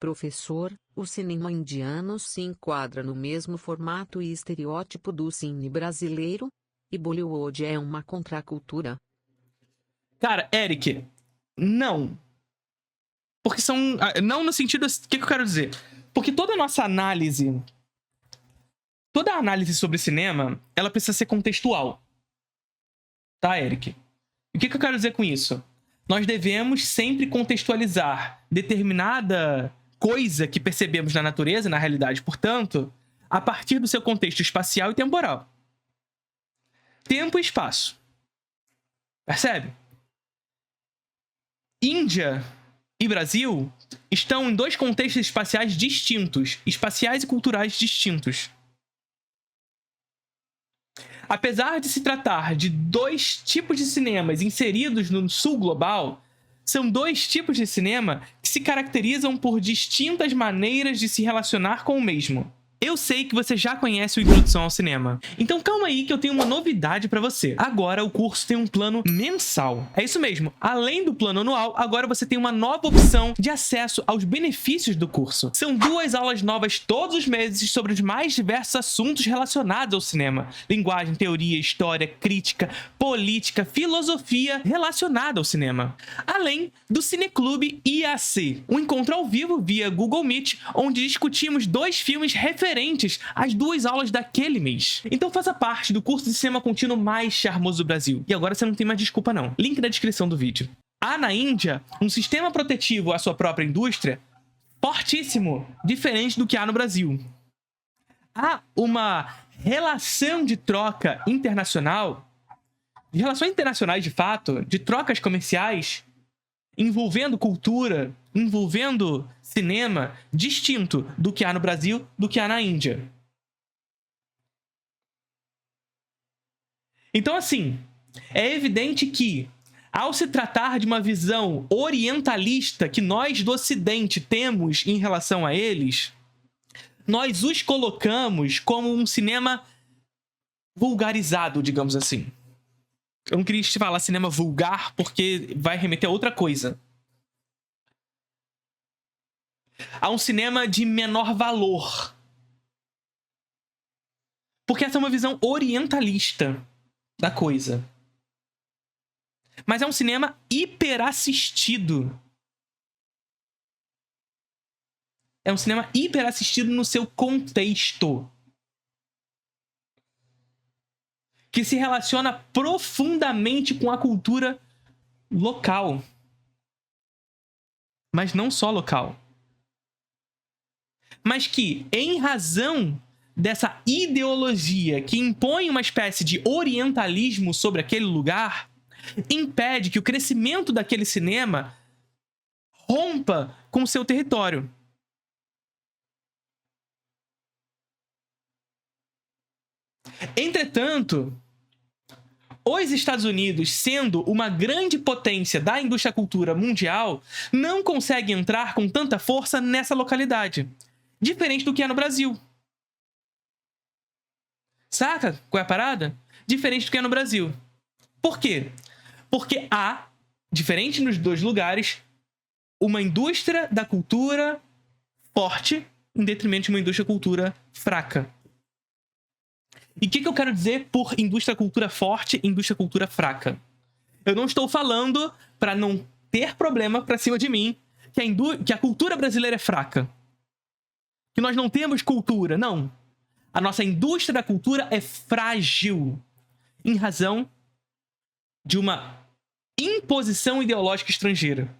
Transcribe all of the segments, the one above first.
Professor, o cinema indiano se enquadra no mesmo formato e estereótipo do cine brasileiro? E Bollywood é uma contracultura? Cara, Eric, não. Porque são... Não no sentido... O que eu quero dizer? Porque toda a nossa análise... Toda a análise sobre cinema, ela precisa ser contextual. Tá, Eric? E o que eu quero dizer com isso? Nós devemos sempre contextualizar determinada coisa que percebemos na natureza, na realidade, portanto, a partir do seu contexto espacial e temporal. Tempo e espaço. Percebe? Índia e Brasil estão em dois contextos espaciais distintos, espaciais e culturais distintos. Apesar de se tratar de dois tipos de cinemas inseridos no sul global, são dois tipos de cinema que se caracterizam por distintas maneiras de se relacionar com o mesmo. Eu sei que você já conhece o Introdução ao Cinema. Então calma aí que eu tenho uma novidade pra você. Agora o curso tem um plano mensal. É isso mesmo. Além do plano anual, agora você tem uma nova opção de acesso aos benefícios do curso. São 2 aulas novas todos os meses sobre os mais diversos assuntos relacionados ao cinema. Linguagem, teoria, história, crítica, política, filosofia relacionada ao cinema. Além do Cineclube IAC, um encontro ao vivo via Google Meet, onde discutimos 2 filmes referentes às 2 aulas daquele mês. Então faça parte do curso de cinema contínuo mais charmoso do Brasil. E agora você não tem mais desculpa não. Link na descrição do vídeo. Há na Índia um sistema protetivo à sua própria indústria fortíssimo, diferente do que há no Brasil. Há uma relação de troca internacional, de relações internacionais de fato, de trocas comerciais, envolvendo cultura, envolvendo cinema, distinto do que há no Brasil, do que há na Índia. Então, assim, é evidente que, ao se tratar de uma visão orientalista que nós do Ocidente temos em relação a eles, nós os colocamos como um cinema vulgarizado, digamos assim. Eu não queria te falar cinema vulgar porque vai remeter a outra coisa. Há um cinema de menor valor. Porque essa é uma visão orientalista da coisa. Mas é um cinema hiperassistido. É um cinema hiperassistido no seu contexto. Que se relaciona profundamente com a cultura local. Mas não só local. Mas que, em razão dessa ideologia que impõe uma espécie de orientalismo sobre aquele lugar, impede que o crescimento daquele cinema rompa com o seu território. Entretanto, os Estados Unidos, sendo uma grande potência da indústria cultura mundial, não consegue entrar com tanta força nessa localidade. Diferente do que é no Brasil. Saca qual é a parada? Diferente do que é no Brasil. Por quê? Porque há, diferente nos dois lugares, uma indústria da cultura forte em detrimento de uma indústria da cultura fraca. E o que eu quero dizer por indústria da cultura forte e indústria da cultura fraca? Eu não estou falando, para não ter problema pra cima de mim, que a cultura brasileira é fraca. Que nós não temos cultura, não. A nossa indústria da cultura é frágil em razão de uma imposição ideológica estrangeira,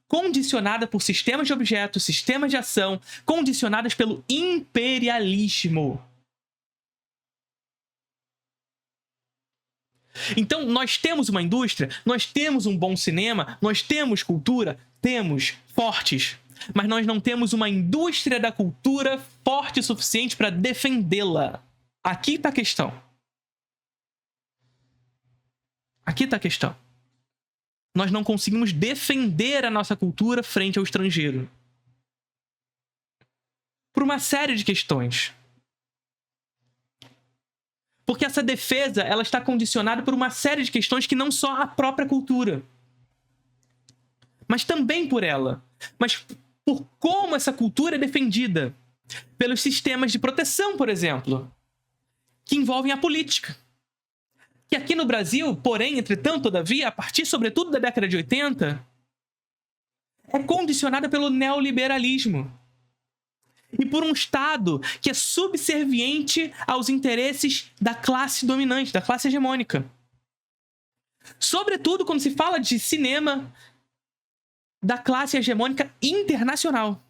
condicionada por sistemas de objetos, sistemas de ação, condicionadas pelo imperialismo. Então, nós temos uma indústria, nós temos um bom cinema, nós temos cultura, temos fortes, mas nós não temos uma indústria da cultura forte o suficiente para defendê-la. Aqui está a questão. Aqui está a questão. Nós não conseguimos defender a nossa cultura frente ao estrangeiro. Por uma série de questões. Porque essa defesa, ela está condicionada por uma série de questões que não só a própria cultura, mas também por ela. Mas por como essa cultura é defendida pelos sistemas de proteção, por exemplo, que envolvem a política. Que aqui no Brasil, porém, entretanto, todavia, a partir sobretudo da década de 80, é condicionada pelo neoliberalismo e por um Estado que é subserviente aos interesses da classe dominante, da classe hegemônica. Sobretudo quando se fala de cinema da classe hegemônica internacional.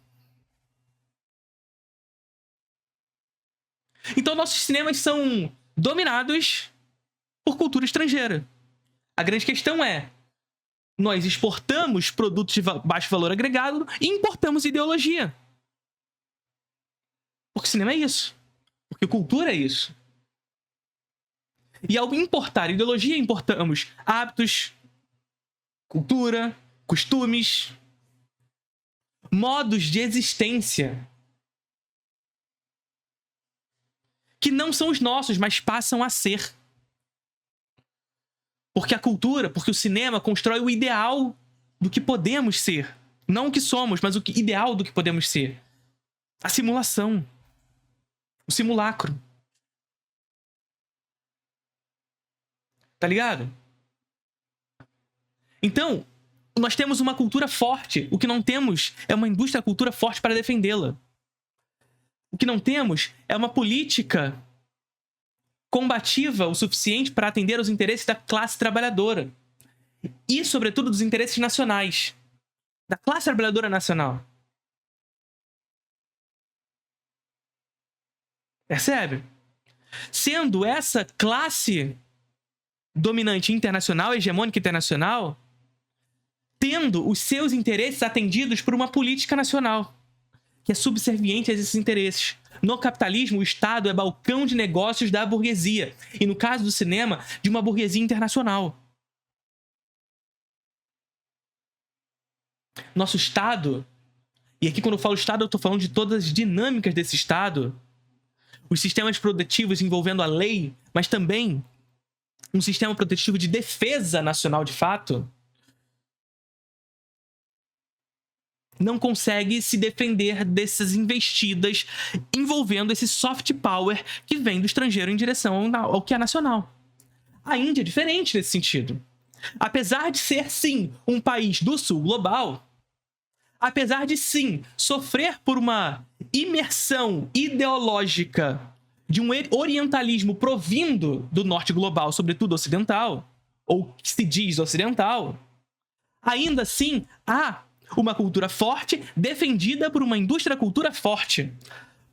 Então, nossos cinemas são dominados por cultura estrangeira. A grande questão é, nós exportamos produtos de baixo valor agregado e importamos ideologia. Porque cinema é isso. Porque cultura é isso. E ao importar ideologia, importamos hábitos, cultura, costumes, modos de existência que não são os nossos, mas passam a ser. Porque a cultura, porque o cinema constrói o ideal do que podemos ser. Não o que somos, mas o ideal do que podemos ser. A simulação. O simulacro. Tá ligado? Então, nós temos uma cultura forte. O que não temos é uma indústria da cultura forte para defendê-la. O que não temos é uma política combativa o suficiente para atender aos interesses da classe trabalhadora. E, sobretudo, dos interesses nacionais. Da classe trabalhadora nacional. Percebe? Sendo essa classe dominante internacional, hegemônica internacional, tendo os seus interesses atendidos por uma política nacional, que é subserviente a esses interesses. No capitalismo, o Estado é balcão de negócios da burguesia. E no caso do cinema, de uma burguesia internacional. Nosso Estado, e aqui quando eu falo Estado, eu estou falando de todas as dinâmicas desse Estado, os sistemas protetivos envolvendo a lei, mas também um sistema protetivo de defesa nacional de fato, não consegue se defender dessas investidas envolvendo esse soft power que vem do estrangeiro em direção ao que é nacional. A Índia é diferente nesse sentido. Apesar de ser, sim, um país do sul global, apesar de, sim, sofrer por uma imersão ideológica de um orientalismo provindo do norte global, sobretudo ocidental, ou que se diz ocidental, ainda assim há uma cultura forte defendida por uma indústria da cultura forte,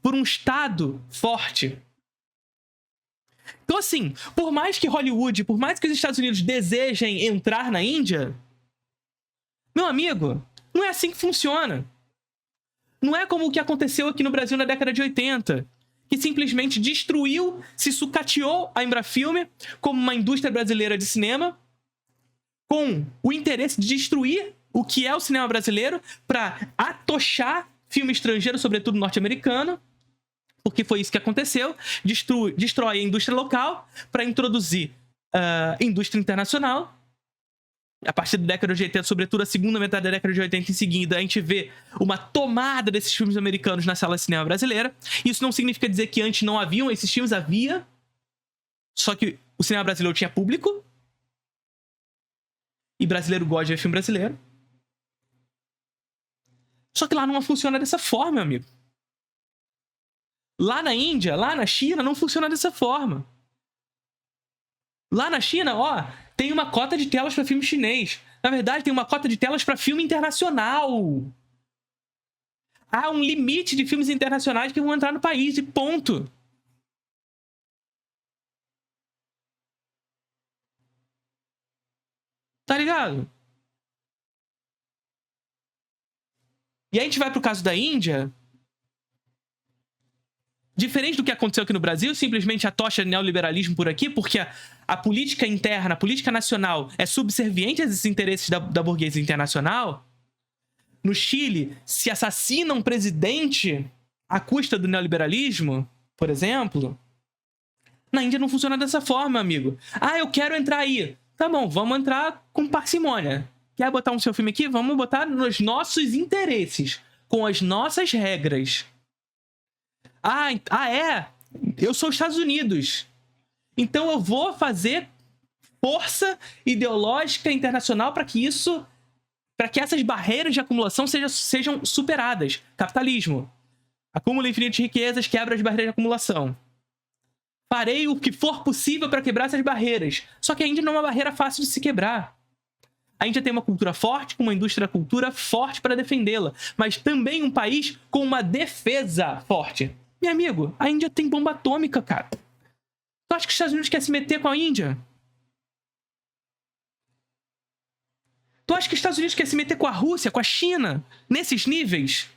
por um Estado forte. Então, assim, por mais que Hollywood, por mais que os Estados Unidos desejem entrar na Índia, meu amigo, não é assim que funciona. Não é como o que aconteceu aqui no Brasil na década de 80, que simplesmente destruiu, se sucateou a Embrafilme como uma indústria brasileira de cinema, com o interesse de destruir o que é o cinema brasileiro para atochar filme estrangeiro, sobretudo norte-americano, porque foi isso que aconteceu, destrói a indústria local para introduzir a indústria internacional. A partir da década de 80, sobretudo a segunda metade da década de 80 em seguida, a gente vê uma tomada desses filmes americanos na sala de cinema brasileira. Isso não significa dizer que antes não haviam esses filmes, havia, só que o cinema brasileiro tinha público, e brasileiro gosta de ver filme brasileiro. Só que lá não funciona dessa forma, meu amigo. Lá na Índia, lá na China, não funciona dessa forma. Lá na China, ó, tem uma cota de telas para filme chinês. Na verdade, tem uma cota de telas para filme internacional. Há um limite de filmes internacionais que vão entrar no país, e ponto. Tá ligado? E aí a gente vai pro caso da Índia. Diferente do que aconteceu aqui no Brasil, simplesmente a tocha neoliberalismo por aqui, porque a política interna, a política nacional é subserviente a esses interesses da burguesia internacional. No Chile, se assassina um presidente à custa do neoliberalismo, por exemplo. Na Índia não funciona dessa forma, amigo. Ah, eu quero entrar aí. Tá bom, vamos entrar com parcimônia. Quer botar um seu filme aqui? Vamos botar nos nossos interesses. com as nossas regras. Eu sou os Estados Unidos. Então eu vou fazer força ideológica internacional para que essas barreiras de acumulação sejam superadas. Capitalismo. Acúmulo infinito de riquezas, quebra as barreiras de acumulação. Farei o que for possível para quebrar essas barreiras. Só que a Índia não é uma barreira fácil de se quebrar. A Índia tem uma cultura forte, com uma indústria da cultura forte para defendê-la. Mas também um país com uma defesa forte. Meu amigo, a Índia tem bomba atômica, cara. Tu acha que os Estados Unidos quer se meter com a Índia? Tu acha que os Estados Unidos quer se meter com a Rússia, com a China, nesses níveis?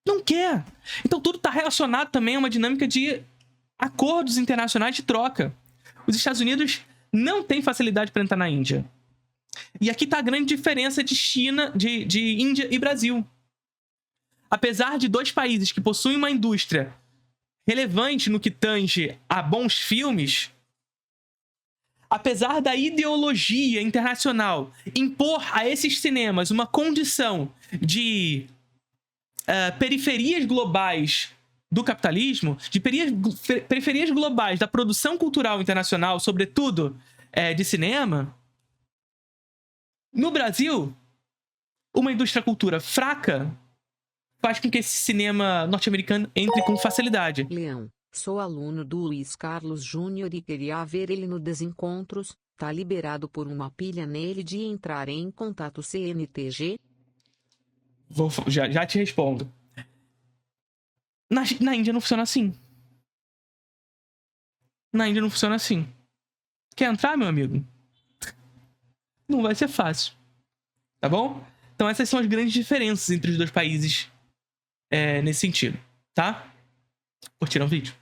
Não quer. Então tudo está relacionado também a uma dinâmica de acordos internacionais de troca. Os Estados Unidos não têm facilidade para entrar na Índia. E aqui está a grande diferença de Índia e Brasil. Apesar de dois países que possuem uma indústria relevante no que tange a bons filmes, apesar da ideologia internacional impor a esses cinemas uma condição de periferias globais do capitalismo, de periferias globais da produção cultural internacional, sobretudo de cinema, no Brasil, uma indústria cultura fraca faz com que esse cinema norte-americano entre com facilidade. Leão, sou aluno do Luiz Carlos Júnior e queria ver ele no Desencontros. Tá liberado por uma pilha nele de entrar em contato CNTG? Já te respondo. Na Índia não funciona assim. Na Índia não funciona assim. Quer entrar, meu amigo? Não vai ser fácil. Tá bom? Então essas são as grandes diferenças entre os dois países nesse sentido. Tá? Curtiram o vídeo?